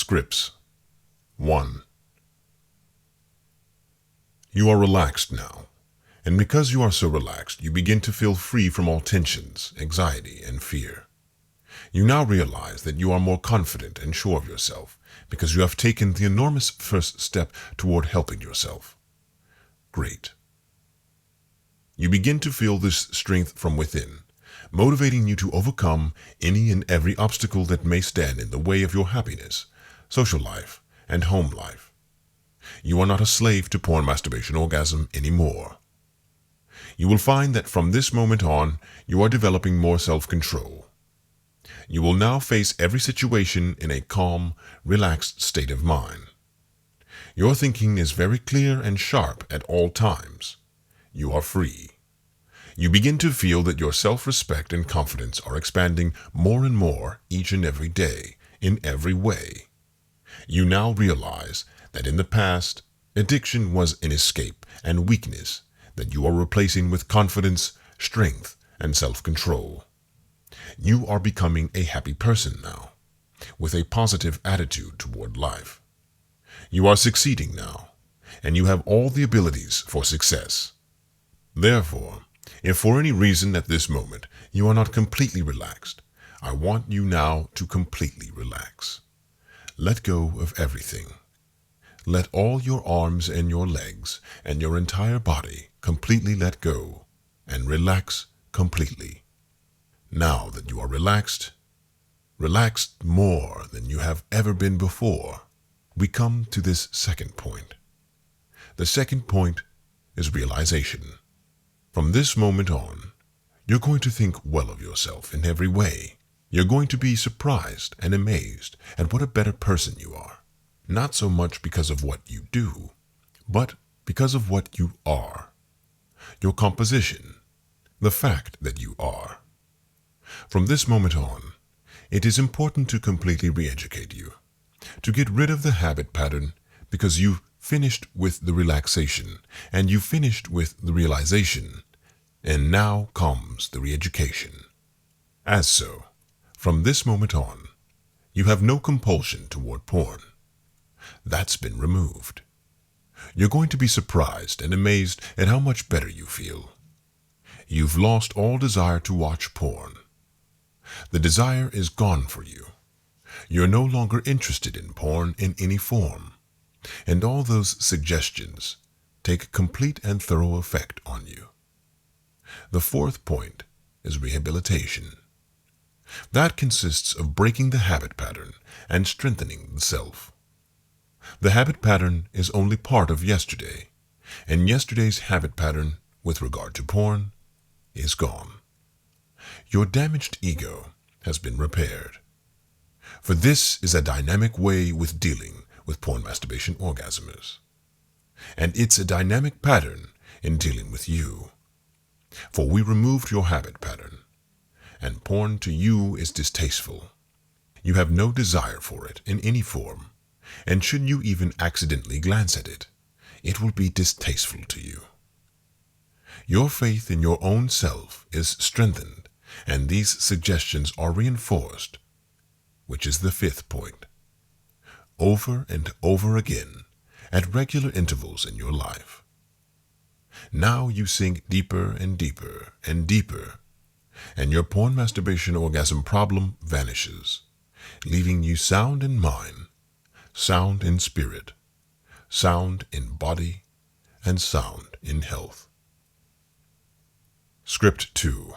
Scripts. 1. You are relaxed now, and because you are so relaxed, you begin to feel free from all tensions, anxiety, and fear. You now realize that you are more confident and sure of yourself because you have taken the enormous first step toward helping yourself. Great. You begin to feel this strength from within, motivating you to overcome any and every obstacle that may stand in the way of your happiness, social life, and home life. You are not a slave to porn, masturbation, orgasm anymore. You will find that from this moment on, you are developing more self-control. You will now face every situation in a calm, relaxed state of mind. Your thinking is very clear and sharp at all times. You are free. You begin to feel that your self-respect and confidence are expanding more and more each and every day, in every way. You now realize that in the past, addiction was an escape and weakness that you are replacing with confidence, strength, and self-control. You are becoming a happy person now, with a positive attitude toward life. You are succeeding now, and you have all the abilities for success. Therefore, if for any reason at this moment you are not completely relaxed, I want you now to completely relax. Let go of everything. Let all your arms and your legs and your entire body completely let go and relax completely. Now that you are relaxed more than you have ever been before, we come to this second point. The second point is realization. From this moment on, you're going to think well of yourself in every way. You're going to be surprised and amazed at what a better person you are. Not so much because of what you do, but because of what you are. Your composition, the fact that you are. From this moment on, it is important to completely re-educate you, to get rid of the habit pattern, because you've finished with the relaxation and you finished with the realization, and now comes the re-education. As so, from this moment on, you have no compulsion toward porn. That's been removed. You're going to be surprised and amazed at how much better you feel. You've lost all desire to watch porn. The desire is gone for you. You're no longer interested in porn in any form, and all those suggestions take complete and thorough effect on you. The fourth point is rehabilitation. That consists of breaking the habit pattern and strengthening the self. The habit pattern is only part of yesterday, and yesterday's habit pattern with regard to porn is gone. Your damaged ego has been repaired. For this is a dynamic way with dealing with porn, masturbation, orgasms. And it's a dynamic pattern in dealing with you. For we removed your habit pattern, and porn to you is distasteful. You have no desire for it in any form, and should you even accidentally glance at it, it will be distasteful to you. Your faith in your own self is strengthened, and these suggestions are reinforced, which is the fifth point. Over and over again, at regular intervals in your life. Now you sink deeper and deeper and deeper, and your porn, masturbation, orgasm problem vanishes, leaving you sound in mind, sound in spirit, sound in body, and sound in health. Script 2.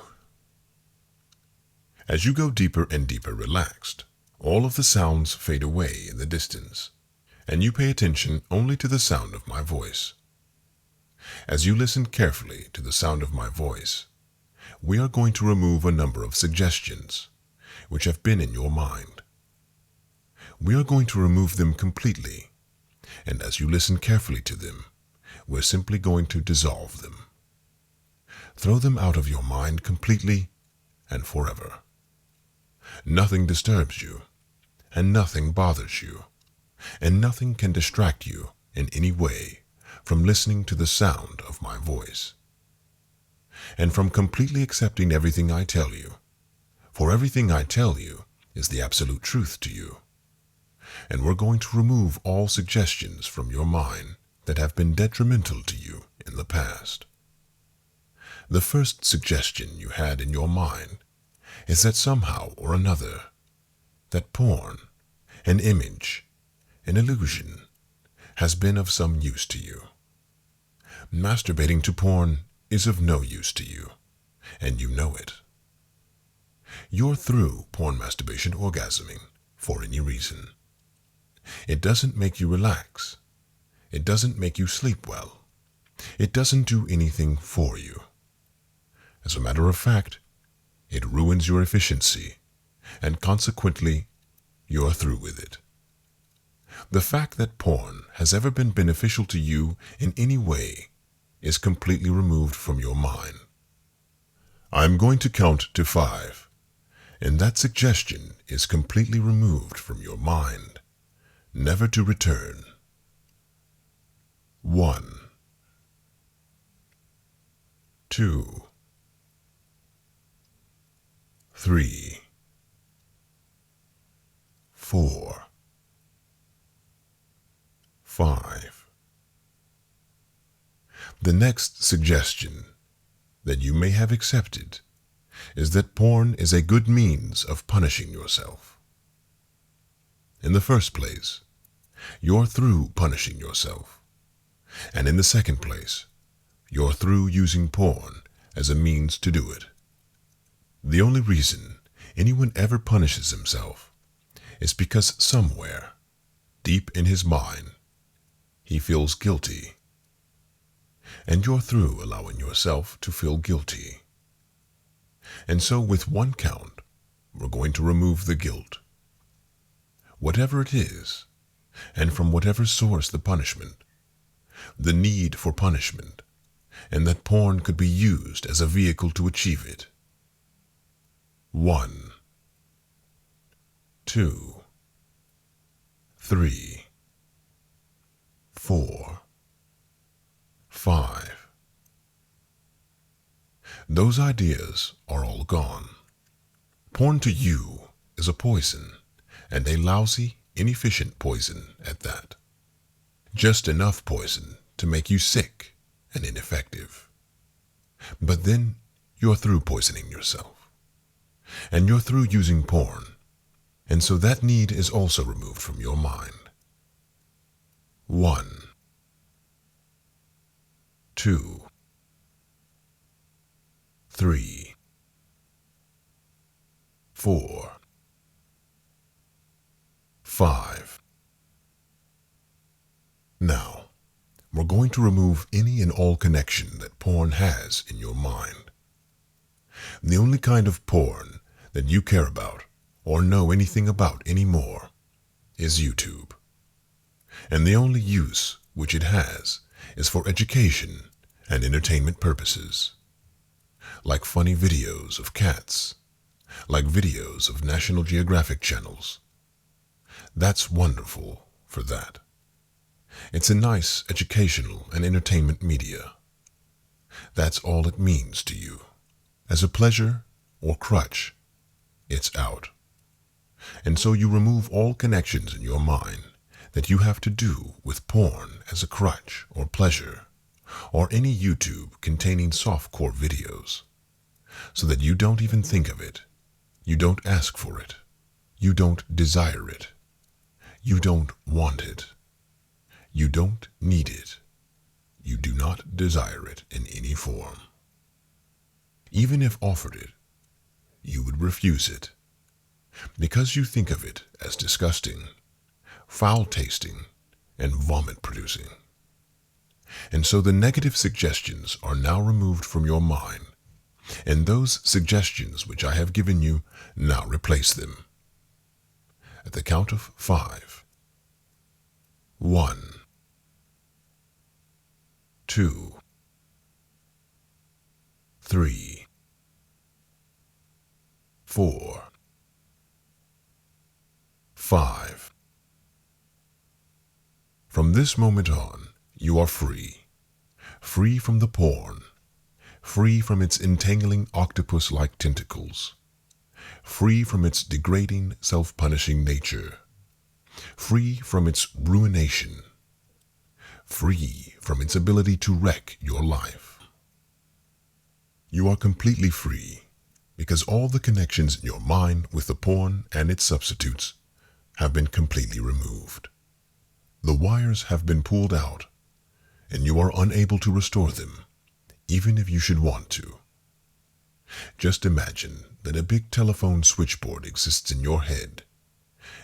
As you go deeper and deeper relaxed, all of the sounds fade away in the distance, and you pay attention only to the sound of my voice. As you listen carefully to the sound of my voice, we are going to remove a number of suggestions which have been in your mind. We are going to remove them completely, and as you listen carefully to them, we're simply going to dissolve them. Throw them out of your mind completely and forever. Nothing disturbs you, and nothing bothers you, and nothing can distract you in any way from listening to the sound of my voice, and from completely accepting everything I tell you, for everything I tell you is the absolute truth to you. And we're going to remove all suggestions from your mind that have been detrimental to you in the past. The first suggestion you had in your mind is that somehow or another, that porn, an image, an illusion, has been of some use to you. Masturbating to porn is of no use to you, and you know it. You're through porn masturbation orgasming for any reason. It doesn't make you relax. It doesn't make you sleep well. It doesn't do anything for you. As a matter of fact, it ruins your efficiency, and consequently, you're through with it. The fact that porn has ever been beneficial to you in any way is completely removed from your mind. I'm going to count to 5, and that suggestion is completely removed from your mind, never to return. 1, 2, 3, 4, 5. The next suggestion that you may have accepted is that porn is a good means of punishing yourself. In the first place, you're through punishing yourself. And in the second place, you're through using porn as a means to do it. The only reason anyone ever punishes himself is because somewhere, deep in his mind, he feels guilty. And you're through allowing yourself to feel guilty. And so with one count, we're going to remove the guilt. Whatever it is, and from whatever source the punishment, the need for punishment, and that porn could be used as a vehicle to achieve it. 1, 2, 3, 4, 5. Those ideas are all gone. Porn to you is a poison, and a lousy, inefficient poison at that. Just enough poison to make you sick and ineffective. But then you're through poisoning yourself. And you're through using porn, and so that need is also removed from your mind. 1, 2, 3, 4, 5. Now, we're going to remove any and all connection that porn has in your mind. The only kind of porn that you care about or know anything about anymore is YouTube. And the only use which it has is for education and entertainment purposes. Like funny videos of cats, like videos of National Geographic channels. That's wonderful for that. It's a nice educational and entertainment media. That's all it means to you. As a pleasure or crutch, it's out. And so you remove all connections in your mind that you have to do with porn as a crutch or pleasure, or any YouTube containing softcore videos, so that you don't even think of it, you don't ask for it, you don't desire it, you don't want it, you don't need it, you do not desire it in any form. Even if offered it, you would refuse it, because you think of it as disgusting, foul-tasting, and vomit-producing. And so the negative suggestions are now removed from your mind, and those suggestions which I have given you now replace them. At the count of 5. 1, 2, 3, 4, 5. From this moment on, you are free. Free from the porn. Free from its entangling octopus-like tentacles. Free from its degrading, self-punishing nature. free from its ruination, free from its ability to wreck your life. You are completely free because all the connections in your mind with the porn and its substitutes have been completely removed. The wires have been pulled out, and you are unable to restore them, even if you should want to. Just imagine that a big telephone switchboard exists in your head,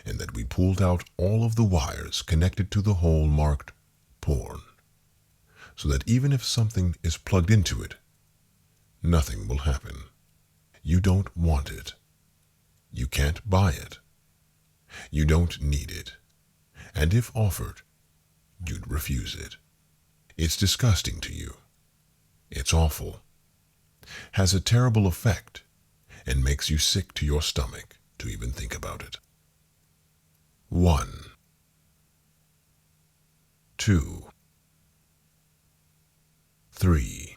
and that we pulled out all of the wires connected to the hole marked porn, so that even if something is plugged into it, nothing will happen. You don't want it. You can't buy it. You don't need it. And if offered, you'd refuse it. It's disgusting to you. It's awful. Has a terrible effect and makes you sick to your stomach to even think about it. 1, 2, 3,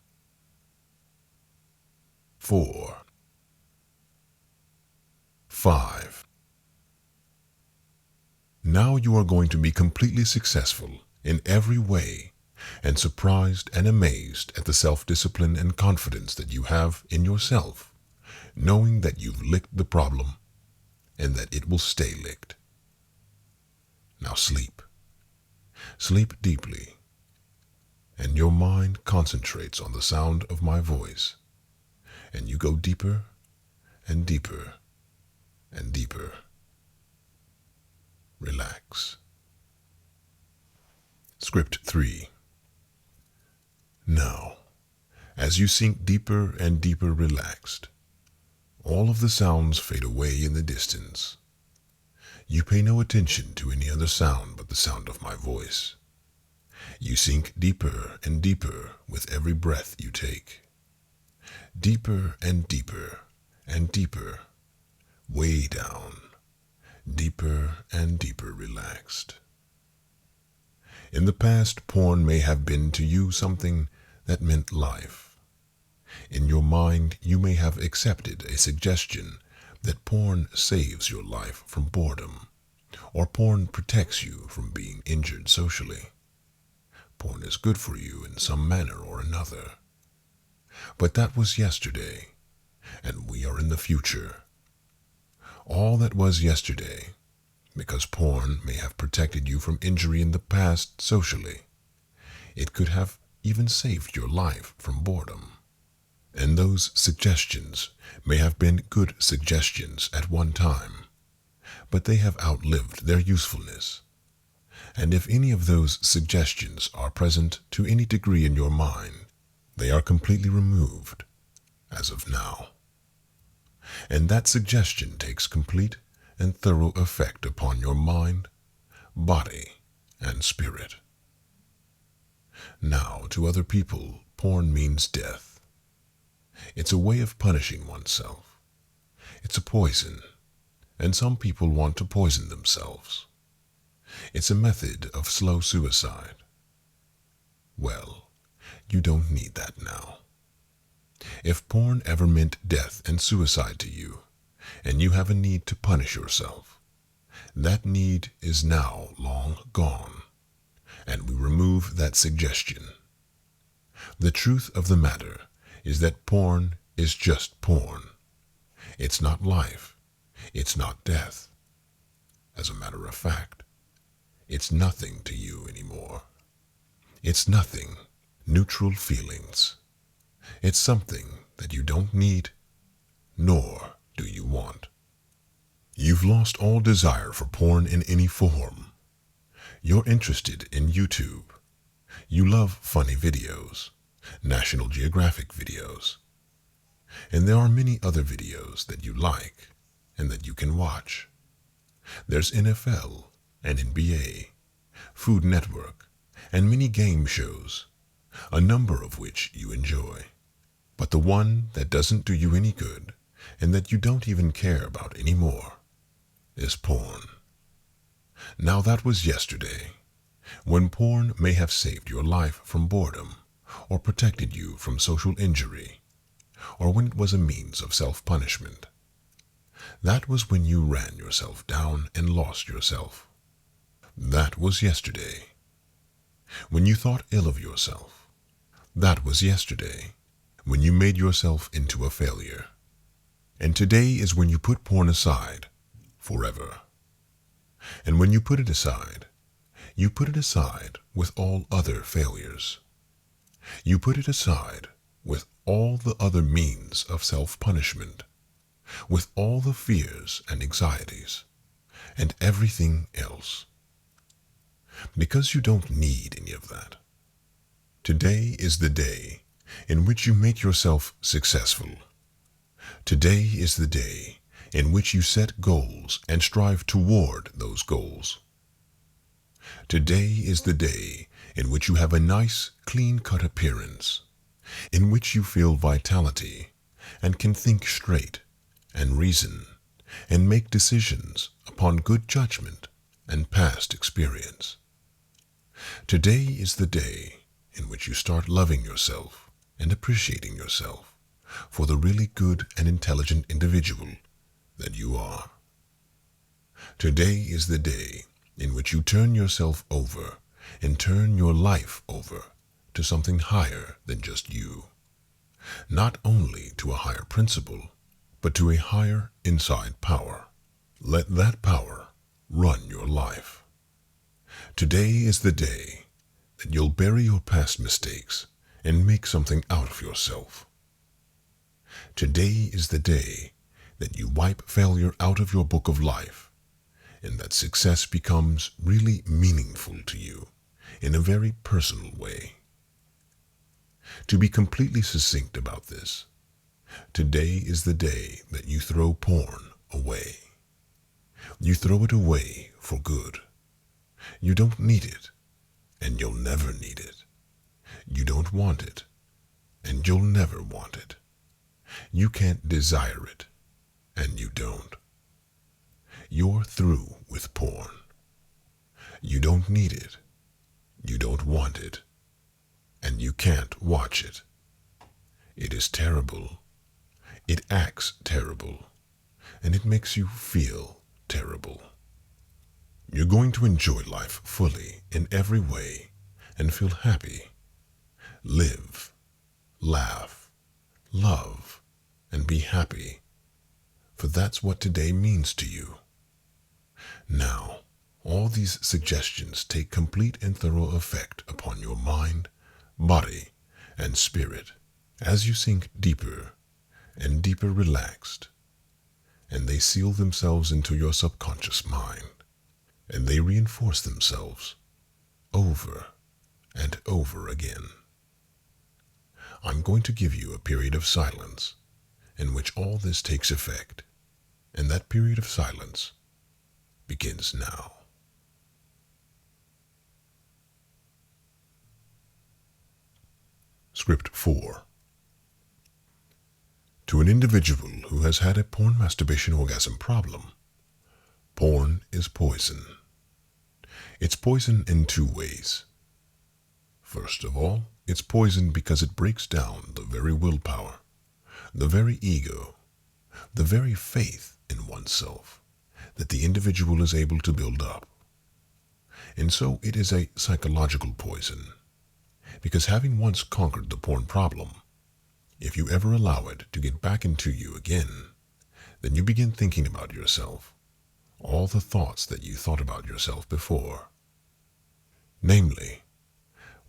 4, 5. Now you are going to be completely successful in every way and surprised and amazed at the self-discipline and confidence that you have in yourself, knowing that you've licked the problem and that it will stay licked. Now sleep. Sleep deeply, and your mind concentrates on the sound of my voice, and you go deeper and deeper and deeper. Relax. Script 3. Now, as you sink deeper and deeper relaxed, all of the sounds fade away in the distance. You pay no attention to any other sound but the sound of my voice. You sink deeper and deeper with every breath you take. Deeper and deeper and deeper, way down, deeper and deeper relaxed. In the past, porn may have been to you something that meant life. In your mind, you may have accepted a suggestion that porn saves your life from boredom, or porn protects you from being injured socially. Porn is good for you in some manner or another. But that was yesterday, and we are in the future. All that was yesterday, because porn may have protected you from injury in the past socially. It could have even saved your life from boredom. And those suggestions may have been good suggestions at one time, but they have outlived their usefulness. And if any of those suggestions are present to any degree in your mind, they are completely removed as of now. And that suggestion takes complete and thorough effect upon your mind, body, and spirit. Now, to other people, porn means death. It's a way of punishing oneself. It's a poison, and some people want to poison themselves. It's a method of slow suicide. Well, you don't need that now. If porn ever meant death and suicide to you, and you have a need to punish yourself, that need is now long gone, and we remove that suggestion. The truth of the matter is that porn is just porn. It's not life. It's not death. As a matter of fact, it's nothing to you anymore. It's nothing, neutral feelings. It's something that you don't need, nor do you want. You've lost all desire for porn in any form. You're interested in YouTube. You love funny videos, National Geographic videos. And there are many other videos that you like and that you can watch. There's NFL and NBA, Food Network, and many game shows, a number of which you enjoy. But the one that doesn't do you any good and that you don't even care about anymore is porn. Now that was yesterday, when porn may have saved your life from boredom or protected you from social injury, or when it was a means of self-punishment. That was when you ran yourself down and lost yourself. That was yesterday. When you thought ill of yourself. That was yesterday, when you made yourself into a failure. And today is when you put porn aside forever. And when you put it aside with all other failures. You put it aside with all the other means of self-punishment, with all the fears and anxieties, and everything else. Because you don't need any of that. Today is the day in which you make yourself successful. Today is the day in which you set goals and strive toward those goals. Today is the day in which you have a nice, clean-cut appearance, in which you feel vitality and can think straight and reason and make decisions upon good judgment and past experience. Today is the day in which you start loving yourself and appreciating yourself for the really good and intelligent individual that you are. Today is the day in which you turn yourself over and turn your life over to something higher than just you. Not only to a higher principle, but to a higher inside power. Let that power run your life. Today is the day that you'll bury your past mistakes and make something out of yourself. Today is the day that you wipe failure out of your book of life, and that success becomes really meaningful to you in a very personal way. To be completely succinct about this, today is the day that you throw porn away. You throw it away for good. You don't need it, and you'll never need it. You don't want it, and you'll never want it. You can't desire it, and you don't. You're through with porn. You don't need it, you don't want it, and you can't watch it. It is terrible. It acts terrible, and it makes you feel terrible. You're going to enjoy life fully in every way and feel happy. Live, laugh, love, and be happy, for that's what today means to you. Now, all these suggestions take complete and thorough effect upon your mind, body, and spirit as you sink deeper and deeper relaxed, and they seal themselves into your subconscious mind, and they reinforce themselves over and over again. I'm going to give you a period of silence in which all this takes effect, and that period of silence begins now. Script 4. To an individual who has had a porn masturbation orgasm problem, porn is poison. It's poison in two ways. First of all, it's poison because it breaks down the very willpower, the very ego, the very faith in oneself that the individual is able to build up. And so it is a psychological poison, because having once conquered the porn problem, if you ever allow it to get back into you again, then you begin thinking about yourself, all the thoughts that you thought about yourself before. Namely,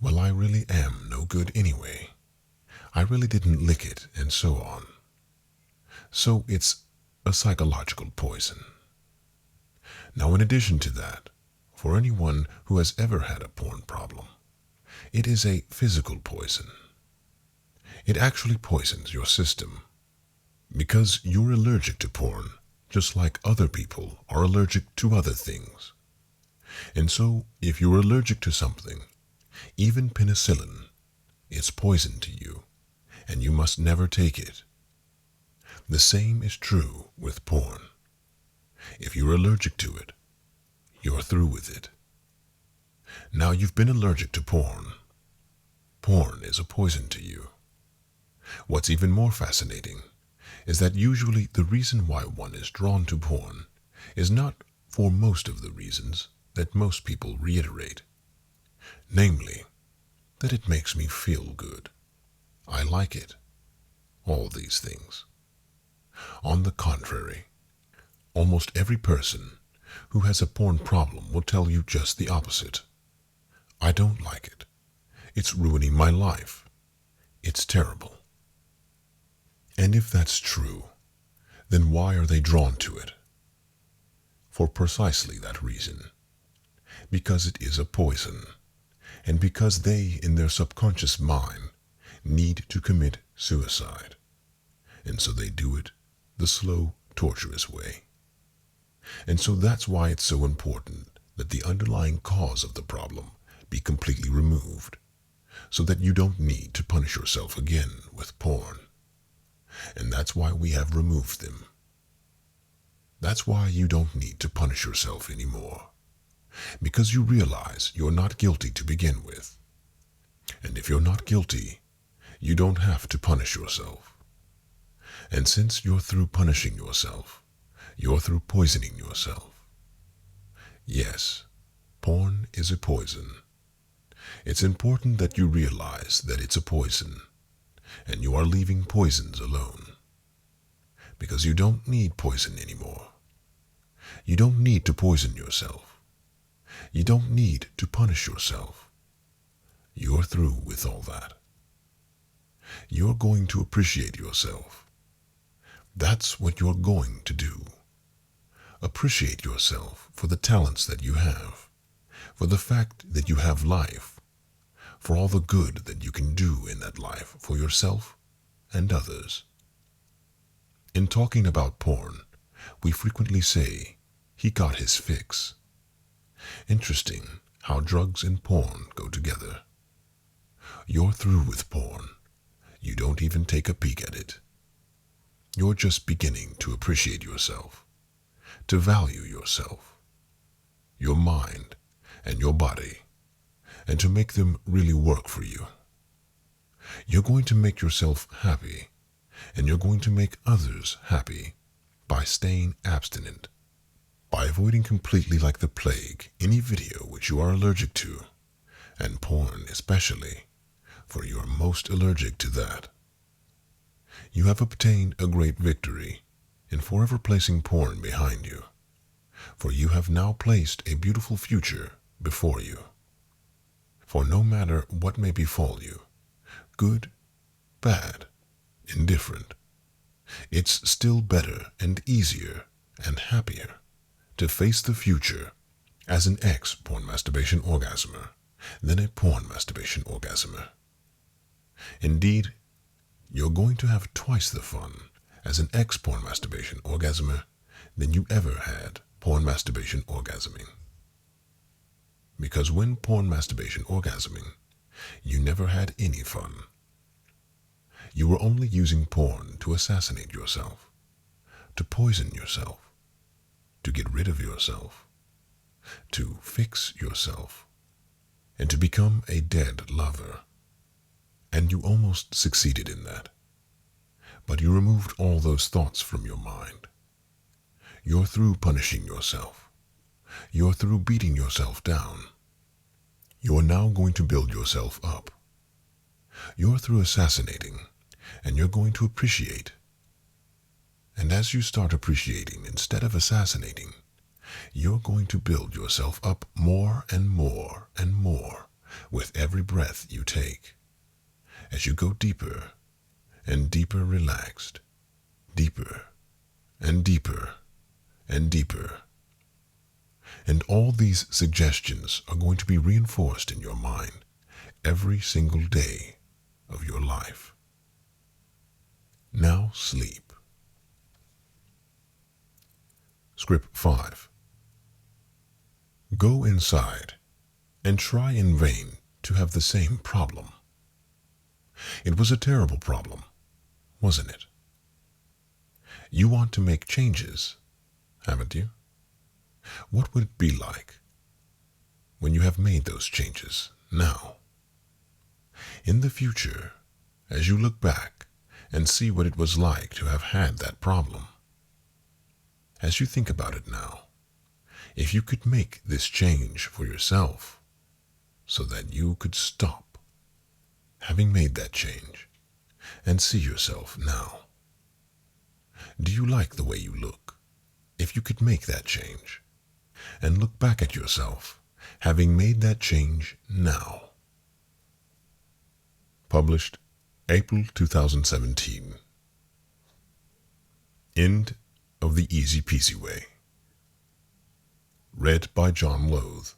well, I really am no good anyway. I really didn't lick it, and so on. So it's a psychological poison. Now, in addition to that, for anyone who has ever had a porn problem, it is a physical poison. It actually poisons your system, because you're allergic to porn, just like other people are allergic to other things. And so, if you're allergic to something, even penicillin, it's poison to you, and you must never take it. The same is true with porn. If you're allergic to it, you're through with it. Now you've been allergic to porn. Porn is a poison to you. What's even more fascinating is that usually the reason why one is drawn to porn is not for most of the reasons, that most people reiterate, namely, that it makes me feel good. I like it. All these things. On the contrary, almost every person who has a porn problem will tell you just the opposite. I don't like it. It's ruining my life. It's terrible. And if that's true, then why are they drawn to it? For precisely that reason. Because it is a poison, and because they, in their subconscious mind, need to commit suicide. And so they do it the slow, torturous way. And so that's why it's so important that the underlying cause of the problem be completely removed, so that you don't need to punish yourself again with porn. And that's why we have removed them. That's why you don't need to punish yourself anymore, because you realize you're not guilty to begin with. And if you're not guilty, you don't have to punish yourself. And since you're through punishing yourself, you're through poisoning yourself. Yes, porn is a poison. It's important that you realize that it's a poison, and you are leaving poisons alone. Because you don't need poison anymore. You don't need to poison yourself. You don't need to punish yourself. You're through with all that. You're going to appreciate yourself. That's what you're going to do. Appreciate yourself for the talents that you have, for the fact that you have life, for all the good that you can do in that life for yourself and others. In talking about porn, we frequently say, he got his fix. Interesting how drugs and porn go together. You're through with porn. You don't even take a peek at it. You're just beginning to appreciate yourself, to value yourself, your mind and your body, and to make them really work for you. You're going to make yourself happy, and you're going to make others happy by staying abstinent, by avoiding completely like the plague any video which you are allergic to, and porn especially, for you are most allergic to that. You have obtained a great victory in forever placing porn behind you, for you have now placed a beautiful future before you. For no matter what may befall you, good, bad, indifferent, it's still better and easier and happier to face the future as an ex-porn masturbation orgasmer than a porn masturbation orgasmer. Indeed, you're going to have twice the fun as an ex-porn masturbation orgasmer than you ever had porn masturbation orgasming. Because when porn masturbation orgasming, you never had any fun. You were only using porn to assassinate yourself, to poison yourself, to get rid of yourself, to fix yourself, and to become a dead lover. And you almost succeeded in that. But you removed all those thoughts from your mind. You're through punishing yourself. You're through beating yourself down. You're now going to build yourself up. You're through assassinating, and you're going to appreciate. And as you start appreciating instead of assassinating, you're going to build yourself up more and more and more with every breath you take. As you go deeper and deeper relaxed, deeper and deeper and deeper. And all these suggestions are going to be reinforced in your mind every single day of your life. Now sleep. Script 5. Go inside and try in vain to have the same problem. It was a terrible problem, wasn't it? You want to make changes, haven't you? What would it be like when you have made those changes now? In the future, as you look back and see what it was like to have had that problem, as you think about it now, if you could make this change for yourself so that you could stop having made that change and see yourself now. Do you like the way you look? If you could make that change and look back at yourself having made that change now. Published April 2017. End of the Easy Peasy Way. Read by John Lothe.